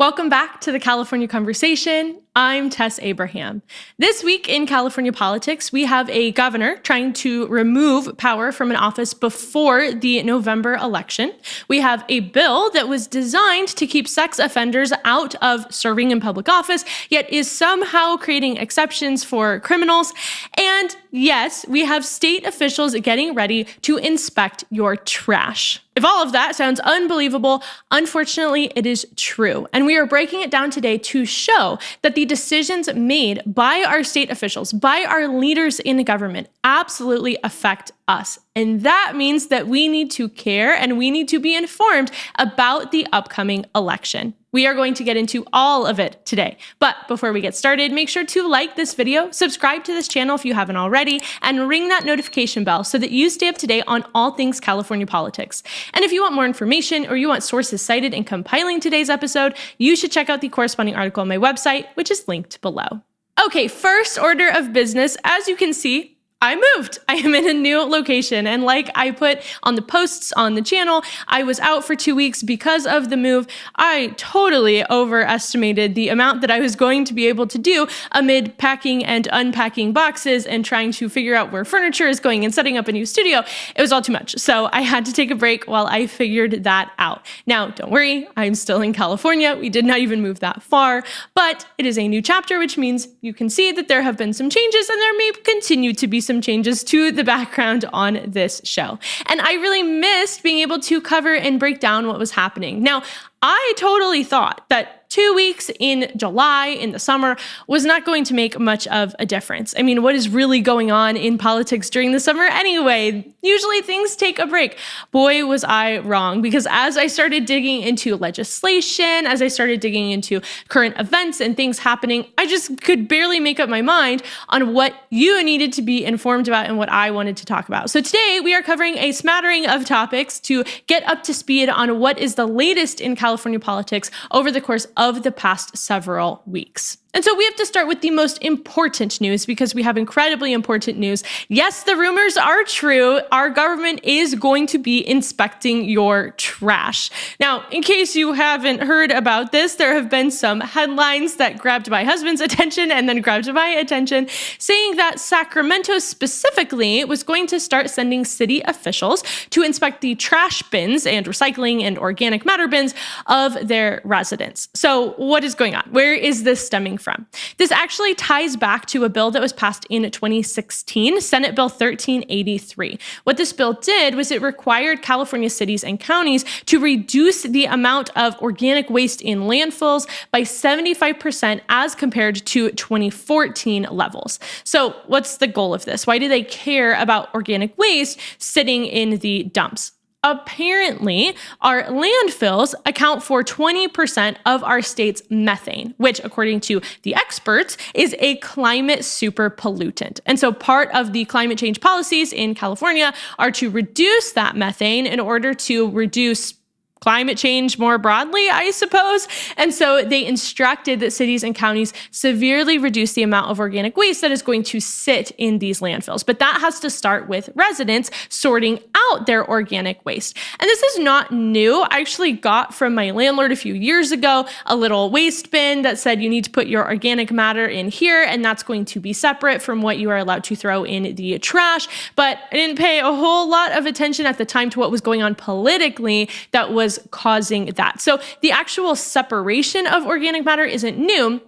Welcome back to the California Conversation. I'm Tess Abraham. This week in California politics, we have a governor trying to remove power from an office before the November election. We have a bill that was designed to keep sex offenders out of serving in public office, yet is somehow creating exceptions for criminals. And yes, we have state officials getting ready to inspect your trash. If all of that sounds unbelievable, unfortunately, it is true. And we are breaking it down today to show that the decisions made by our state officials, by our leaders in government, absolutely affect us. And that means that we need to care and we need to be informed about the upcoming election. We are going to get into all of it today. But before we get started, make sure to like this video, subscribe to this channel if you haven't already, and ring that notification bell so that you stay up to date on all things California politics. And if you want more information or you want sources cited in compiling today's episode, you should check out the corresponding article on my website, which is linked below. Okay, first order of business, as you can see, I moved. I am in a new location. And like I put on the posts on the channel, I was out for 2 weeks because of the move. I totally overestimated the amount that I was going to be able to do amid packing and unpacking boxes and trying to figure out where furniture is going and setting up a new studio. It was all too much. So I had to take a break while I figured that out. Now, don't worry, I'm still in California. We did not even move that far, but it is a new chapter, which means you can see that there have been some changes and there may continue to be some changes to the background on this show. And I really missed being able to cover and break down what was happening. Now, I totally thought that 2 weeks in July in the summer was not going to make much of a difference. I mean, what is really going on in politics during the summer anyway? Usually things take a break. Boy, was I wrong, because as I started digging into legislation, as I started digging into current events and things happening, I just could barely make up my mind on what you needed to be informed about and what I wanted to talk about. So today we are covering a smattering of topics to get up to speed on what is the latest in California politics over the course of the past several weeks. And so we have to start with the most important news because we have incredibly important news. Yes, the rumors are true. Our government is going to be inspecting your trash. Now, in case you haven't heard about this, there have been some headlines that grabbed my husband's attention and then grabbed my attention, saying that Sacramento specifically was going to start sending city officials to inspect the trash bins and recycling and organic matter bins of their residents. So what is going on? Where is this stemming from? This actually ties back to a bill that was passed in 2016, Senate Bill 1383. What this bill did was it required California cities and counties to reduce the amount of organic waste in landfills by 75% as compared to 2014 levels. So what's the goal of this? Why do they care about organic waste sitting in the dumps? Apparently, our landfills account for 20% of our state's methane, which, according to the experts, is a climate super pollutant. And so part of the climate change policies in California are to reduce that methane in order to reduce climate change more broadly, I suppose. And so they instructed that cities and counties severely reduce the amount of organic waste that is going to sit in these landfills. But that has to start with residents sorting out their organic waste. And this is not new. I actually got from my landlord a few years ago a little waste bin that said you need to put your organic matter in here, and that's going to be separate from what you are allowed to throw in the trash. But I didn't pay a whole lot of attention at the time to what was going on politically that was causing that. So the actual separation of organic matter isn't new,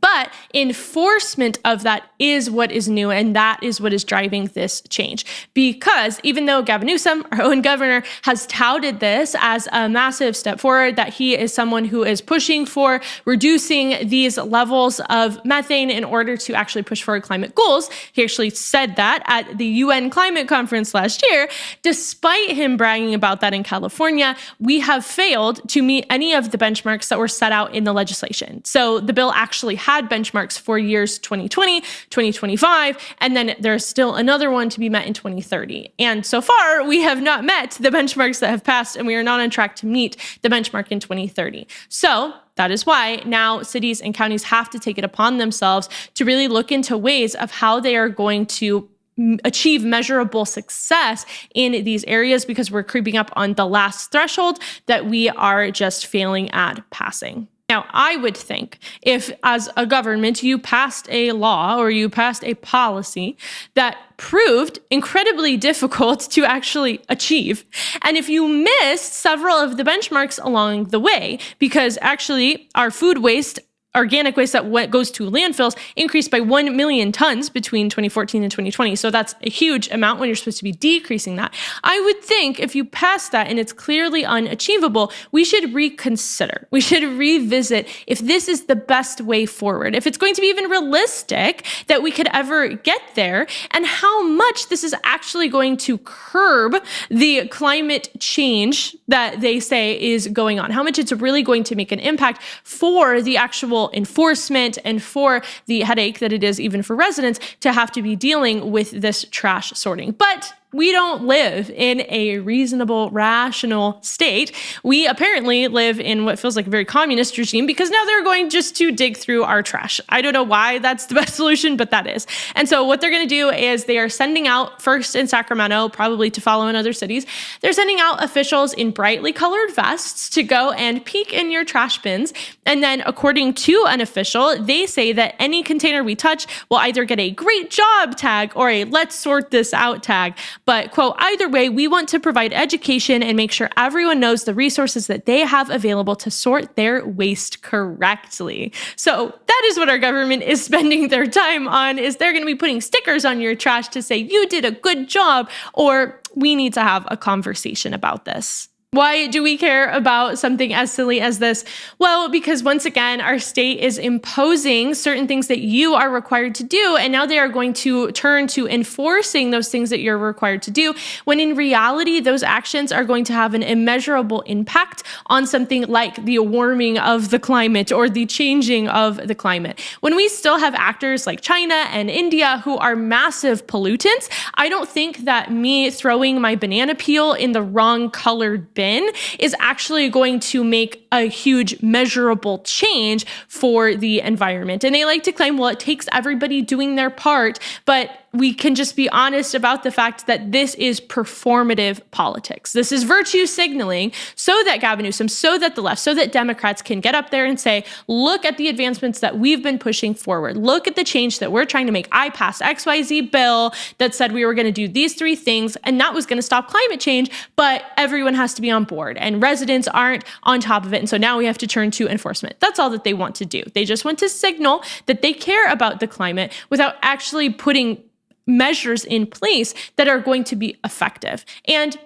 but enforcement of that is what is new, and that is what is driving this change. Because even though Gavin Newsom, our own governor, has touted this as a massive step forward, that he is someone who is pushing for reducing these levels of methane in order to actually push forward climate goals, he actually said that at the UN climate conference last year. Despite him bragging about that in California, we have failed to meet any of the benchmarks that were set out in the legislation. So the bill actually had benchmarks for years 2020, 2025, and then there's still another one to be met in 2030. And so far, we have not met the benchmarks that have passed, and we are not on track to meet the benchmark in 2030. So that is why now cities and counties have to take it upon themselves to really look into ways of how they are going to achieve measurable success in these areas, because we're creeping up on the last threshold that we are just failing at passing. Now, I would think if, as a government, you passed a law or you passed a policy that proved incredibly difficult to actually achieve, and if you missed several of the benchmarks along the way, because actually our food waste, organic waste that goes to landfills increased by 1 million tons between 2014 and 2020. So that's a huge amount when you're supposed to be decreasing that. I would think if you pass that and it's clearly unachievable, we should reconsider. We should revisit if this is the best way forward, if it's going to be even realistic that we could ever get there, and how much this is actually going to curb the climate change that they say is going on, how much it's really going to make an impact for the actual enforcement and for the headache that it is even for residents to have to be dealing with this trash sorting. But we don't live in a reasonable, rational state. We apparently live in what feels like a very communist regime, because now they're going just to dig through our trash. I don't know why that's the best solution, but that is. And so what they're going to do is they are sending out, first in Sacramento, probably to follow in other cities, they're sending out officials in brightly colored vests to go and peek in your trash bins. And then according to an official, they say that any container we touch will either get a great job tag or a let's sort this out tag. But, quote, either way, we want to provide education and make sure everyone knows the resources that they have available to sort their waste correctly. So that is what our government is spending their time on, is they're going to be putting stickers on your trash to say you did a good job, or we need to have a conversation about this. Why do we care about something as silly as this? Well, because once again, our state is imposing certain things that you are required to do, and now they are going to turn to enforcing those things that you're required to do, when in reality, those actions are going to have an immeasurable impact on something like the warming of the climate or the changing of the climate. When we still have actors like China and India who are massive pollutants, I don't think that me throwing my banana peel in the wrong colored bin is actually going to make a huge measurable change for the environment. And they like to claim, well, it takes everybody doing their part, but we can just be honest about the fact that this is performative politics. This is virtue signaling so that Gavin Newsom, so that the left, so that Democrats can get up there and say, look at the advancements that we've been pushing forward. Look at the change that we're trying to make. I passed XYZ bill that said we were going to do these 3 things, and that was going to stop climate change, but everyone has to be on board, and residents aren't on top of it. And so now we have to turn to enforcement. That's all that they want to do. They just want to signal that they care about the climate without actually putting measures in place that are going to be effective. And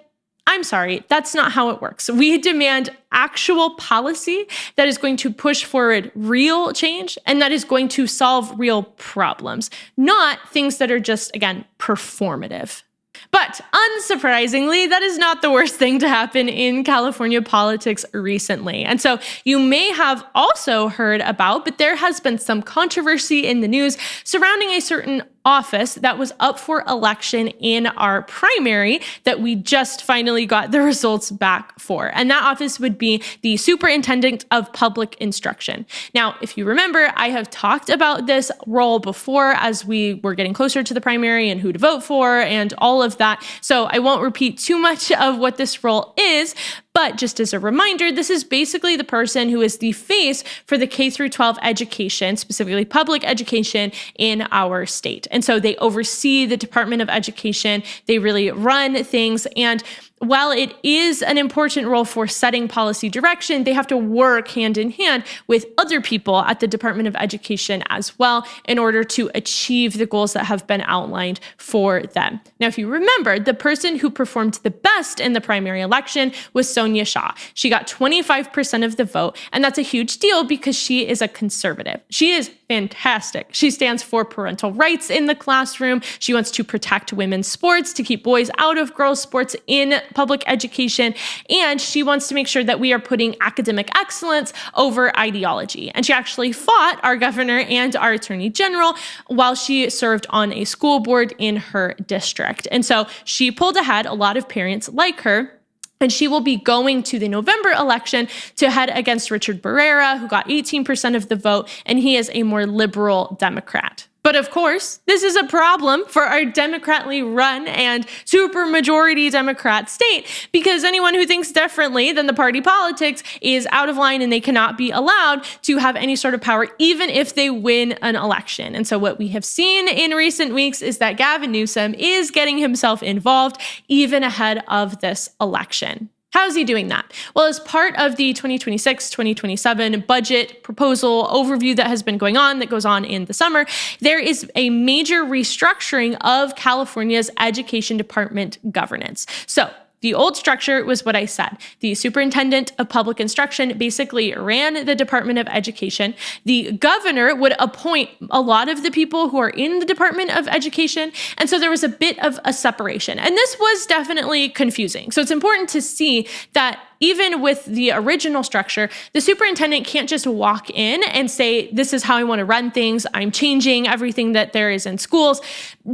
I'm sorry, that's not how it works. We demand actual policy that is going to push forward real change and that is going to solve real problems, not things that are just, again, performative. But unsurprisingly, that is not the worst thing to happen in California politics recently. And so you may have also heard about, but there has been some controversy in the news surrounding a certain office that was up for election in our primary that we just finally got the results back for. And that office would be the Superintendent of Public Instruction. Now, if you remember, I have talked about this role before as we were getting closer to the primary and who to vote for and all of that. So I won't repeat too much of what this role is, but just as a reminder, this is basically the person who is the face for the K through 12 education, specifically public education in our state. And so they oversee the Department of Education. They really run things. And while it is an important role for setting policy direction, they have to work hand in hand with other people at the Department of Education as well in order to achieve the goals that have been outlined for them. Now, if you remember, the person who performed the best in the primary election was Sonia Shah. She got 25% of the vote, and that's a huge deal because she is a conservative. She is fantastic. She stands for parental rights in the classroom. She wants to protect women's sports, to keep boys out of girls' sports in public education, and she wants to make sure that we are putting academic excellence over ideology. And she actually fought our governor and our attorney general while she served on a school board in her district. And so she pulled ahead. A lot of parents like her. And she will be going to the November election to head against Richard Barrera, who got 18% of the vote, and he is a more liberal Democrat. But of course, this is a problem for our democratically run and supermajority Democrat state, because anyone who thinks differently than the party politics is out of line and they cannot be allowed to have any sort of power, even if they win an election. And so what we have seen in recent weeks is that Gavin Newsom is getting himself involved even ahead of this election. How is he doing that? Well, as part of the 2026-2027 budget proposal overview that has been going on, that goes on in the summer, there is a major restructuring of California's education department governance. So the old structure was what I said. The Superintendent of Public Instruction basically ran the Department of Education. The governor would appoint a lot of the people who are in the Department of Education. And so there was a bit of a separation. And this was definitely confusing. So it's important to see that even with the original structure, the superintendent can't just walk in and say, this is how I want to run things. I'm changing everything that there is in schools.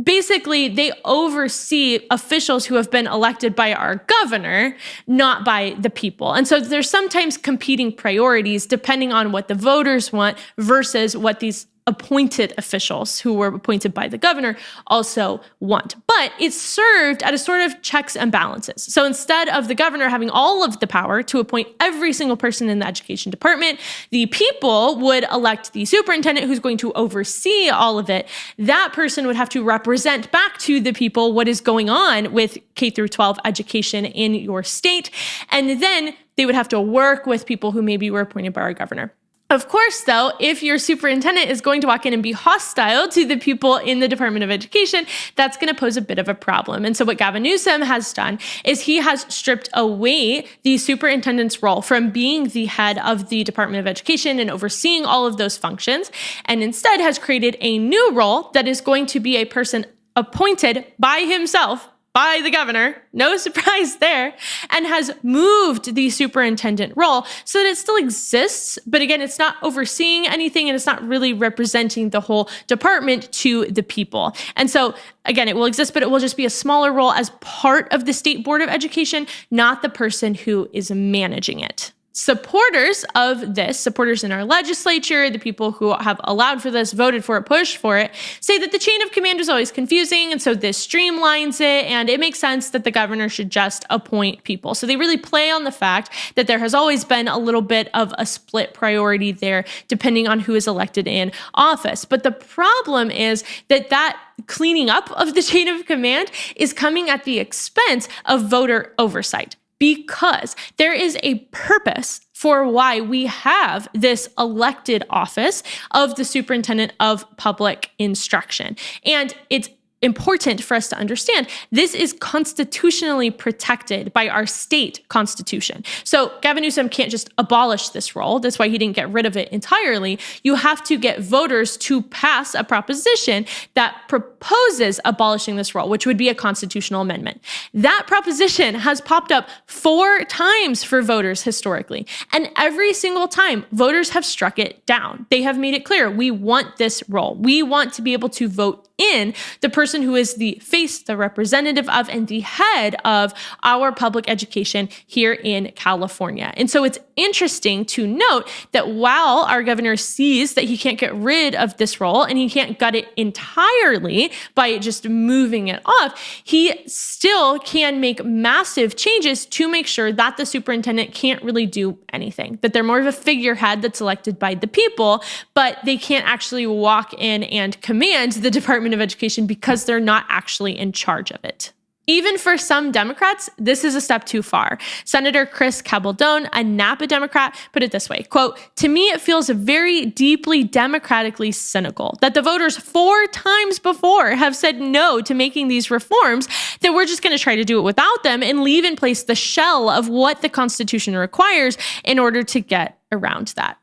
Basically, they oversee officials who have been elected by our governor, not by the people. And so there's sometimes competing priorities depending on what the voters want versus what these appointed officials who were appointed by the governor also want. But it's served at a sort of checks and balances. So instead of the governor having all of the power to appoint every single person in the education department, the people would elect the superintendent who's going to oversee all of it. That person would have to represent back to the people what is going on with K through 12 education in your state. And then they would have to work with people who maybe were appointed by our governor. Of course, though, if your superintendent is going to walk in and be hostile to the people in the Department of Education, that's going to pose a bit of a problem. And so what Gavin Newsom has done is he has stripped away the superintendent's role from being the head of the Department of Education and overseeing all of those functions, and instead has created a new role that is going to be a person appointed by himself, by the governor, no surprise there, and has moved the superintendent role so that it still exists. But again, it's not overseeing anything and it's not really representing the whole department to the people. And so again, it will exist, but it will just be a smaller role as part of the State Board of Education, not the person who is managing it. Supporters of this, supporters in our legislature, the people who have allowed for this, voted for it, pushed for it, say that the chain of command was always confusing, and so this streamlines it, and it makes sense that the governor should just appoint people. So they really play on the fact that there has always been a little bit of a split priority there, depending on who is elected in office. But the problem is that cleaning up of the chain of command is coming at the expense of voter oversight. Because there is a purpose for why we have this elected office of the Superintendent of Public Instruction. And it's important for us to understand this is constitutionally protected by our state constitution. So Gavin Newsom can't just abolish this role. That's why he didn't get rid of it entirely. You have to get voters to pass a proposition that proposes abolishing this role, which would be a constitutional amendment. That proposition has popped up 4 times for voters historically. And every single time, voters have struck it down. They have made it clear, we want this role. We want to be able to vote in the person who is the face, the representative of, and the head of our public education here in California. And so it's interesting to note that while our governor sees that he can't get rid of this role and he can't gut it entirely by just moving it off, he still can make massive changes to make sure that the superintendent can't really do anything, that they're more of a figurehead that's elected by the people, but they can't actually walk in and command the Department of Education because they're not actually in charge of it. Even for some Democrats, this is a step too far. Senator Chris Cabaldon, a Napa Democrat, put it this way, quote, "To me, it feels very deeply democratically cynical that the voters 4 times before have said no to making these reforms, that we're just going to try to do it without them and leave in place the shell of what the Constitution requires in order to get around that."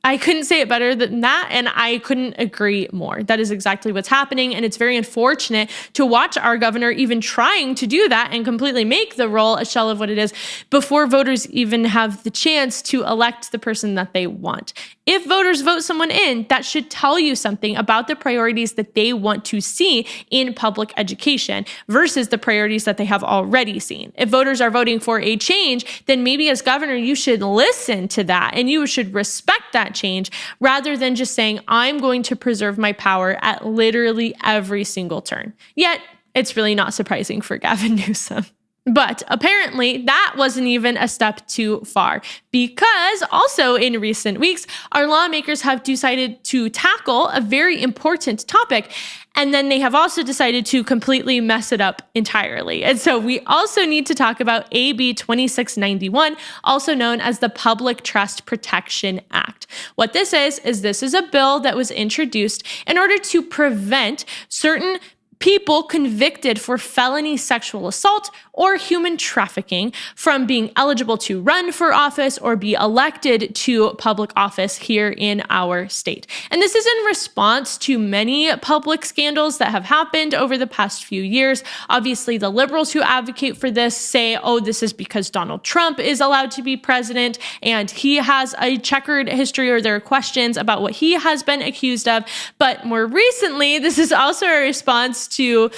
I couldn't say it better than that, and I couldn't agree more. That is exactly what's happening, and it's very unfortunate to watch our governor even trying to do that and completely make the role a shell of what it is before voters even have the chance to elect the person that they want. If voters vote someone in, that should tell you something about the priorities that they want to see in public education versus the priorities that they have already seen. If voters are voting for a change, then maybe as governor, you should listen to that and you should respect that change rather than just saying, I'm going to preserve my power at literally every single turn. Yet, it's really not surprising for Gavin Newsom. But apparently that wasn't even a step too far, because also in recent weeks, our lawmakers have decided to tackle a very important topic, and then they have also decided to completely mess it up entirely. And so we also need to talk about AB 2691, also known as the Public Trust Protection Act. What this is this is a bill that was introduced in order to prevent certain people convicted for felony sexual assault or human trafficking from being eligible to run for office or be elected to public office here in our state. And this is in response to many public scandals that have happened over the past few years. Obviously, the liberals who advocate for this say, oh, this is because Donald Trump is allowed to be president and he has a checkered history, or there are questions about what he has been accused of. But more recently, this is also a response to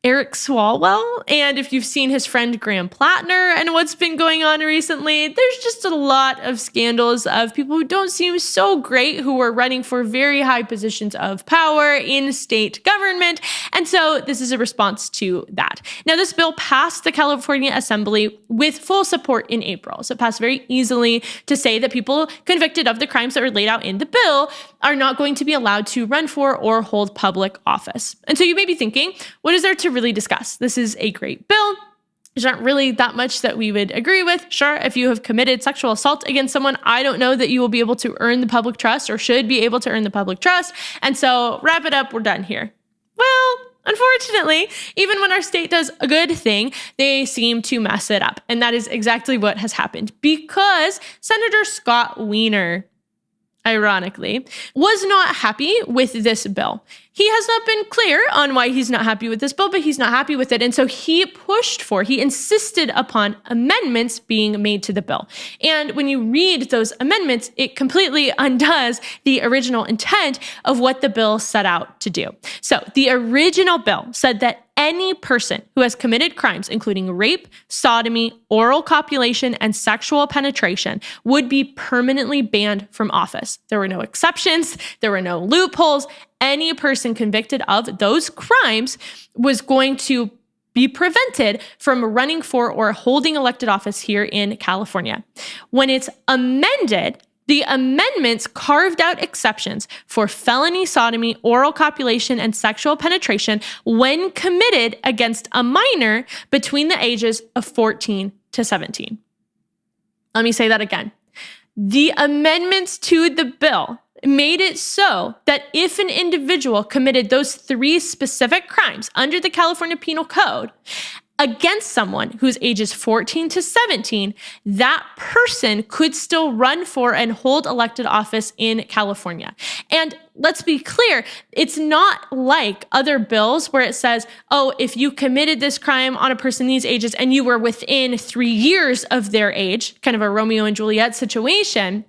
Eric Swalwell. And if you've seen his friend Graham Plattner and what's been going on recently, there's just a lot of scandals of people who don't seem so great who are running for very high positions of power in state government. And so this is a response to that. Now, this bill passed the California Assembly with full support in April. So it passed very easily to say that people convicted of the crimes that were laid out in the bill are not going to be allowed to run for or hold public office. And so you may be thinking, what is there to really discuss? This is a great bill. There's not really that much that we would agree with. Sure, if you have committed sexual assault against someone, I don't know that you will be able to earn the public trust or should be able to earn the public trust. And so wrap it up, we're done here. Well, unfortunately, even when our state does a good thing, they seem to mess it up. And that is exactly what has happened, because Senator Scott Wiener, ironically, was not happy with this bill. He has not been clear on why he's not happy with this bill, but he's not happy with it. And so he insisted upon amendments being made to the bill. And when you read those amendments, it completely undoes the original intent of what the bill set out to do. So the original bill said that any person who has committed crimes, including rape, sodomy, oral copulation, and sexual penetration, would be permanently banned from office. There were no exceptions. There were no loopholes. Any person convicted of those crimes was going to be prevented from running for or holding elected office here in California. When it's amended, the amendments carved out exceptions for felony sodomy, oral copulation, and sexual penetration when committed against a minor between the ages of 14 to 17. Let me say that again. The amendments to the bill made it so that if an individual committed those three specific crimes under the California Penal Code against someone whose age is 14 to 17, that person could still run for and hold elected office in California. And let's be clear, it's not like other bills where it says, oh, if you committed this crime on a person these ages and you were within 3 years of their age, kind of a Romeo and Juliet situation,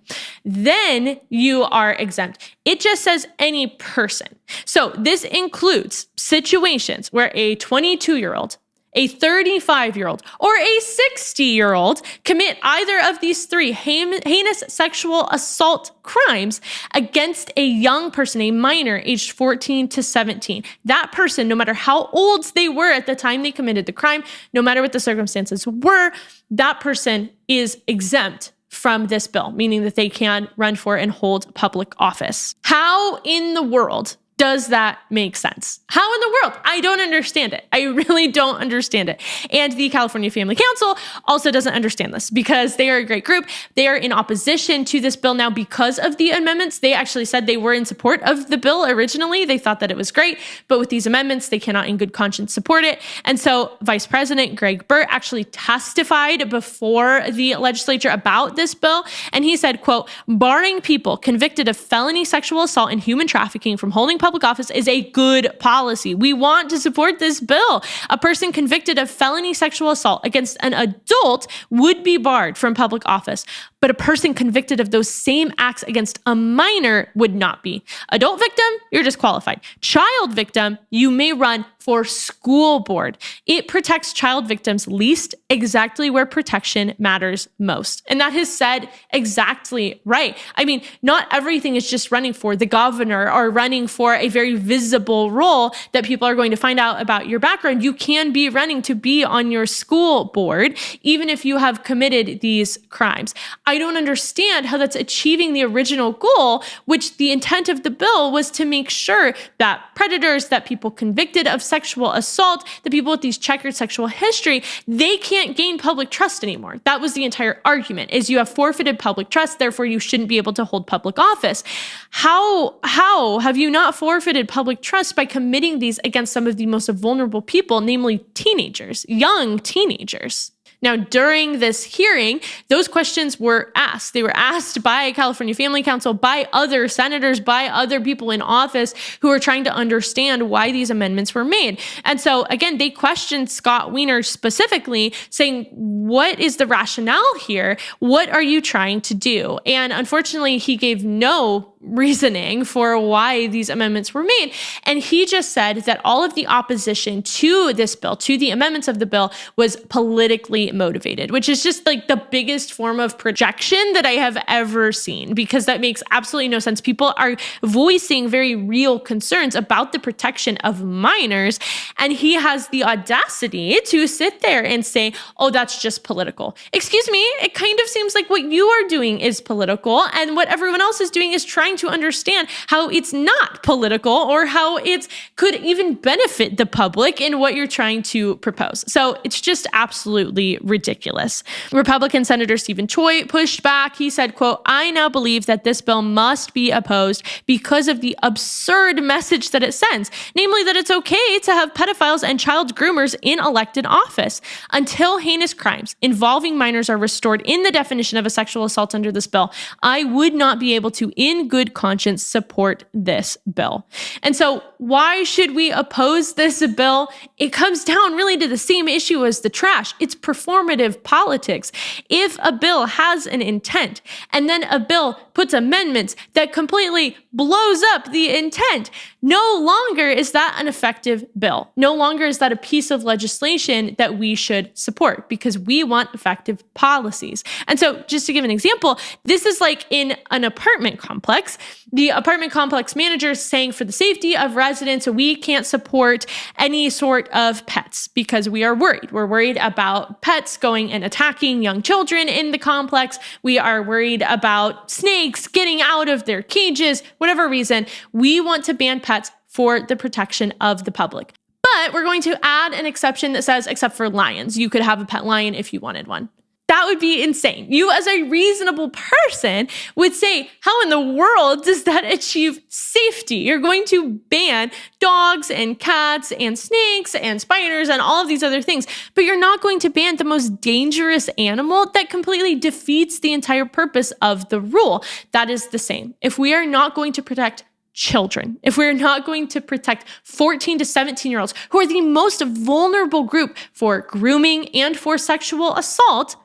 then you are exempt. It just says any person. So this includes situations where a 22-year-old, a 35-year-old, or a 60-year-old commit either of these three heinous sexual assault crimes against a young person, a minor aged 14 to 17. That person, no matter how old they were at the time they committed the crime, no matter what the circumstances were, that person is exempt from this bill, meaning that they can run for and hold public office. How in the world does that make sense? How in the world? I don't understand it. I really don't understand it. And the California Family Council also doesn't understand this because they are a great group. They are in opposition to this bill now because of the amendments. They actually said they were in support of the bill originally. They thought that it was great, but with these amendments, they cannot in good conscience support it. And so Vice President Greg Burt actually testified before the legislature about this bill. And he said, quote, barring people convicted of felony sexual assault and human trafficking from holding public office is a good policy. We want to support this bill. A person convicted of felony sexual assault against an adult would be barred from public office. but a person convicted of those same acts against a minor would not be. Adult victim, you're disqualified. Child victim, you may run for school board. It protects child victims least, exactly where protection matters most. And that is said exactly right. I mean, not everything is just running for the governor or running for a very visible role that people are going to find out about your background. You can be running to be on your school board, even if you have committed these crimes. I don't understand how that's achieving the original goal, which the intent of the bill was to make sure that predators, that people convicted of sexual assault, the people with these checkered sexual history, they can't gain public trust anymore. That was the entire argument, is you have forfeited public trust, therefore you shouldn't be able to hold public office. How have you not forfeited public trust by committing these against some of the most vulnerable people, namely teenagers, young teenagers? Now, during this hearing, those questions were asked. They were asked by California Family Council, by other senators, by other people in office who are trying to understand why these amendments were made. And so, again, they questioned Scott Wiener specifically, saying, what is the rationale here? What are you trying to do? And unfortunately, he gave no reasoning for why these amendments were made. And he just said that all of the opposition to this bill, to the amendments of the bill, was politically motivated, which is just like the biggest form of projection that I have ever seen, because that makes absolutely no sense. People are voicing very real concerns about the protection of minors, and he has the audacity to sit there and say, oh, that's just political. Excuse me, it kind of seems like what you are doing is political, and what everyone else is doing is trying to understand how it's not political or how it could even benefit the public in what you're trying to propose. So it's just absolutely ridiculous. Republican Senator Stephen Choi pushed back. He said, quote, I now believe that this bill must be opposed because of the absurd message that it sends, namely that it's okay to have pedophiles and child groomers in elected office. Until heinous crimes involving minors are restored in the definition of a sexual assault under this bill, I would not be able to, in good conscience, support this bill. And so why should we oppose this bill? It comes down really to the same issue as the trash. It's performative politics. If a bill has an intent and then a bill puts amendments that completely blows up the intent, no longer is that an effective bill. No longer is that a piece of legislation that we should support, because we want effective policies. And so just to give an example, this is like in an apartment complex. The apartment complex manager is saying, for the safety of residents, we can't support any sort of pets because we are worried. We're worried about pets going and attacking young children in the complex. We are worried about snakes getting out of their cages, whatever reason. We want to ban pets for the protection of the public. But we're going to add an exception that says, except for lions, you could have a pet lion if you wanted one. That would be insane. You, as a reasonable person, would say, how in the world does that achieve safety? You're going to ban dogs and cats and snakes and spiders and all of these other things, but you're not going to ban the most dangerous animal that completely defeats the entire purpose of the rule. That is the same. If we are not going to protect children, if we're not going to protect 14 to 17-year-olds, who are the most vulnerable group for grooming and for sexual assault,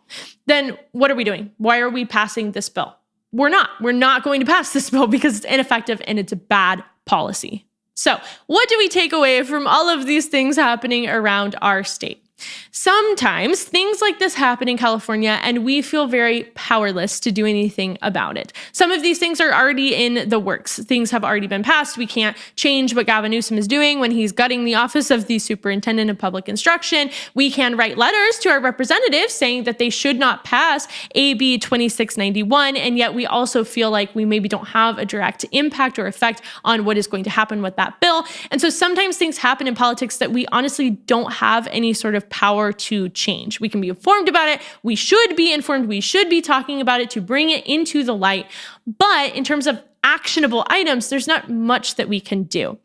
then what are we doing? Why are we passing this bill? We're not going to pass this bill because it's ineffective and it's a bad policy. So what do we take away from all of these things happening around our state? Sometimes things like this happen in California and we feel very powerless to do anything about it. Some of these things are already in the works. Things have already been passed. We can't change what Gavin Newsom is doing when he's gutting the office of the Superintendent of Public Instruction. We can write letters to our representatives saying that they should not pass AB 2691, and yet we also feel like we maybe don't have a direct impact or effect on what is going to happen with that bill. And so sometimes things happen in politics that we honestly don't have any sort of power to change. We can be informed about it. We should be informed. We should be talking about it to bring it into the light. But in terms of actionable items, there's not much that we can do.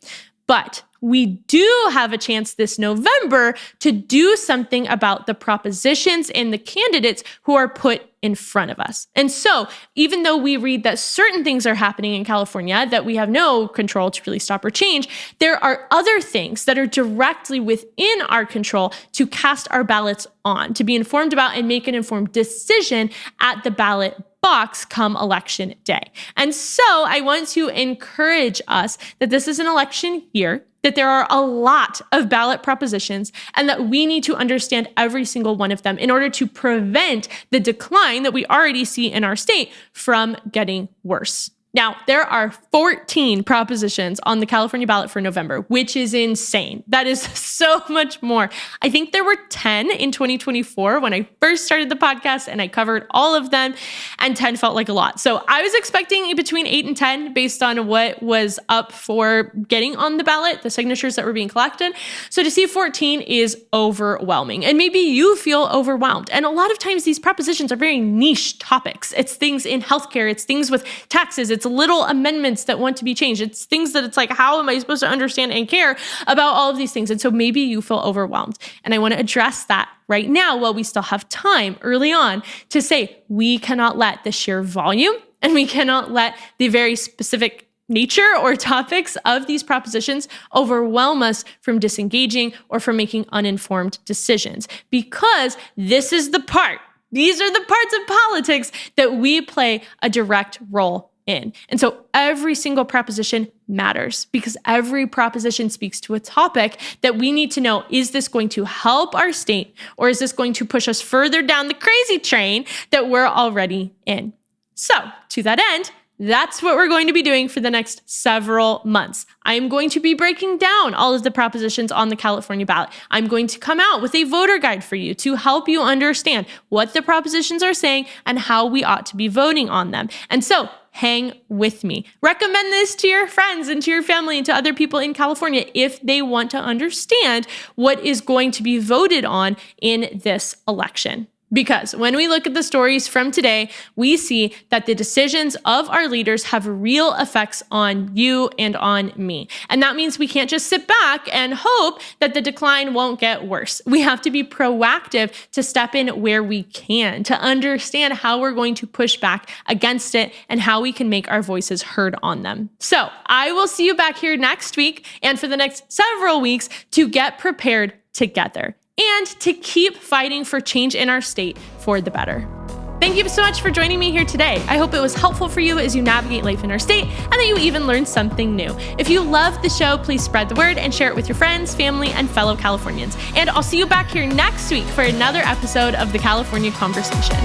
But we do have a chance this November to do something about the propositions and the candidates who are put in front of us. And so even though we read that certain things are happening in California that we have no control to really stop or change, there are other things that are directly within our control to cast our ballots on, to be informed about and make an informed decision at the ballot box come election day. And so I want to encourage us that this is an election year, that there are a lot of ballot propositions, and that we need to understand every single one of them in order to prevent the decline that we already see in our state from getting worse. Now, there are 14 propositions on the California ballot for November, which is insane. That is so much more. I think there were 10 in 2024 when I first started the podcast, and I covered all of them, and 10 felt like a lot. So I was expecting between 8 and 10 based on what was up for getting on the ballot, the signatures that were being collected. So to see 14 is overwhelming. And maybe you feel overwhelmed. And a lot of times these propositions are very niche topics. It's things in healthcare, it's things with taxes, it's little amendments that want to be changed. It's things that it's like, how am I supposed to understand and care about all of these things? And so maybe you feel overwhelmed. And I want to address that right now while we still have time early on to say, we cannot let the sheer volume and we cannot let the very specific nature or topics of these propositions overwhelm us from disengaging or from making uninformed decisions. Because this is the part, these are the parts of politics that we play a direct role in. And so every single proposition matters because every proposition speaks to a topic that we need to know, is this going to help our state or is this going to push us further down the crazy train that we're already in? So to that end, that's what we're going to be doing for the next several months. I'm going to be breaking down all of the propositions on the California ballot. I'm going to come out with a voter guide for you to help you understand what the propositions are saying and how we ought to be voting on them. And so hang with me. Recommend this to your friends and to your family and to other people in California if they want to understand what is going to be voted on in this election. Because when we look at the stories from today, we see that the decisions of our leaders have real effects on you and on me. And that means we can't just sit back and hope that the decline won't get worse. We have to be proactive to step in where we can, to understand how we're going to push back against it and how we can make our voices heard on them. So I will see you back here next week and for the next several weeks to get prepared together and to keep fighting for change in our state for the better. Thank you so much for joining me here today. I hope it was helpful for you as you navigate life in our state and that you even learned something new. If you love the show, please spread the word and share it with your friends, family, and fellow Californians. And I'll see you back here next week for another episode of the California Conversation.